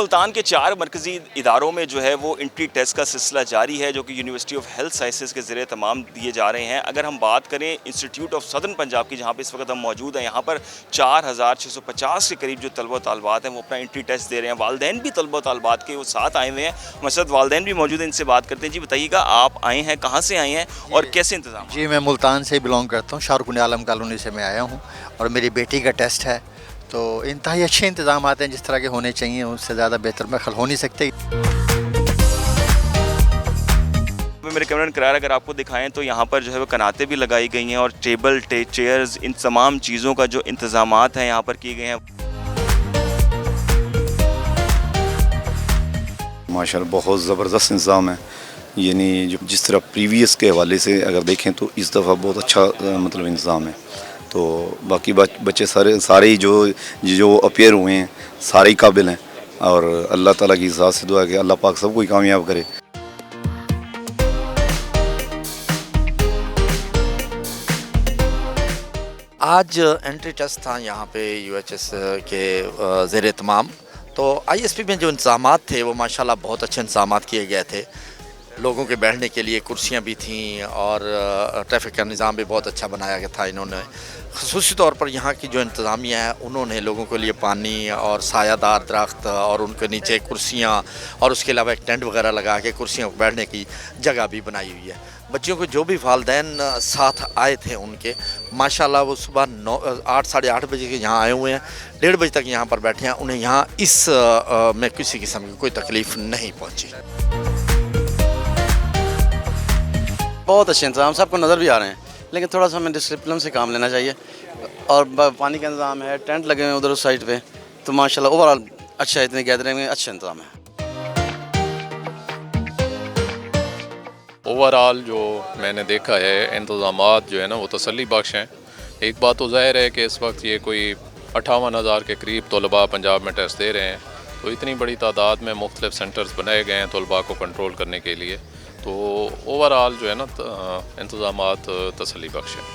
मुल्तान के 4 मरकज़ी इदारों में जो है वो एंट्री टेस्ट का सिलसिला जारी है, जो कि यूनिवर्सिटी ऑफ हेल्थ साइंसेज़ के ज़रिए तमाम दिए जा रहे हैं। अगर हम बात करें इंस्टीट्यूट ऑफ सदर्न पंजाब की, जहाँ पे इस वक्त हम मौजूद हैं, यहाँ पर 4650 के करीब जो तलबा तालबात हैं वो अपना एंट्री टेस्ट दे रहे हैं। वालदैन भी तलबा तालबात के वो साथ आए हुए हैं। हमारे साथ वालदैन भी मौजूद हैं, इनसे बात करते हैं। जी बताइएगा, आप आए हैं, कहाँ से आए हैं और कैसे इंतज़ाम? जी, मैं मुल्तान से बिलोंग करता हूँ, शाहरुख आलम कॉलोनी से मैं आया हूँ और मेरी बेटी का टेस्ट है। तो इंतहाई अच्छे इंतज़ाम हैं जिस तरह के होने चाहिए, उससे ज़्यादा बेहतर में खल हो नहीं सकते। मेरे कैमरा करार अगर आपको दिखाएं तो यहाँ पर जो है वो कनातें भी लगाई गई हैं और टेबल चेयर्स, इन तमाम चीज़ों का जो इंतज़ामात हैं यहाँ पर किए गए हैं। माशाल्लाह बहुत ज़बरदस्त इंतज़ाम है। यानी जो जिस तरह प्रीवियस के हवाले से अगर देखें तो इस दफ़ा बहुत अच्छा मतलब इंतज़ाम है। तो बाकी बच्चे सारे ही जो अपीयर हुए हैं सारे ही काबिल हैं और अल्लाह ताला की ज़ात से दुआ है कि अल्लाह पाक सबको ही कामयाब करे। आज एंट्री टेस्ट था यहाँ पे यूएचएस के ज़ेर एहतमाम। तो आईएसपी में जो इंतज़ामात थे वो माशाल्लाह बहुत अच्छे इंतज़ामात किए गए थे। लोगों के बैठने के लिए कुर्सियाँ भी थीं और ट्रैफिक का निज़ाम भी बहुत अच्छा बनाया गया था। इन्होंने ख़ुसूसी तौर पर यहाँ की जो इंतज़ामिया है उन्होंने लोगों के लिए पानी और सायादार दरख्त और उनके नीचे कुर्सियाँ और उसके अलावा एक टेंट वगैरह लगा के कुर्सियों को बैठने की जगह भी बनाई हुई है। बच्चियों को जो भी वालदैन साथ आए थे उनके, माशाल्लाह वो सुबह 8 साढ़े 8 बजे के यहाँ आए हुए हैं, 1:30 बजे तक यहाँ पर बैठे हैं। उन्हें यहाँ इस में किसी किस्म की कोई तकलीफ़ नहीं पहुँची। बहुत अच्छे इंतज़ाम सबको नज़र भी आ रहे हैं, लेकिन थोड़ा सा हमें डिसिप्लिन से काम लेना चाहिए। और पानी का इंतज़ाम है, टेंट लगे हुए हैं उधर उस साइड पे, तो माशाल्लाह ओवरऑल अच्छा है। इतनी गैदरिंग में अच्छा इंतज़ाम है। ओवरऑल जो मैंने देखा है इंतज़ामात जो है ना वो तसल्ली बख्श हैं। एक बात तो ज़ाहिर है कि इस वक्त ये कोई 58,000 के करीब तलबा पंजाब में टेस्ट दे रहे हैं। तो इतनी बड़ी तादाद में मुख्तलिफ सेंटर्स बनाए गए हैं तलबा को कंट्रोल करने के लिए। तो ओवरऑल जो है ना इंतज़ामात तसल्ली बख्श हैं।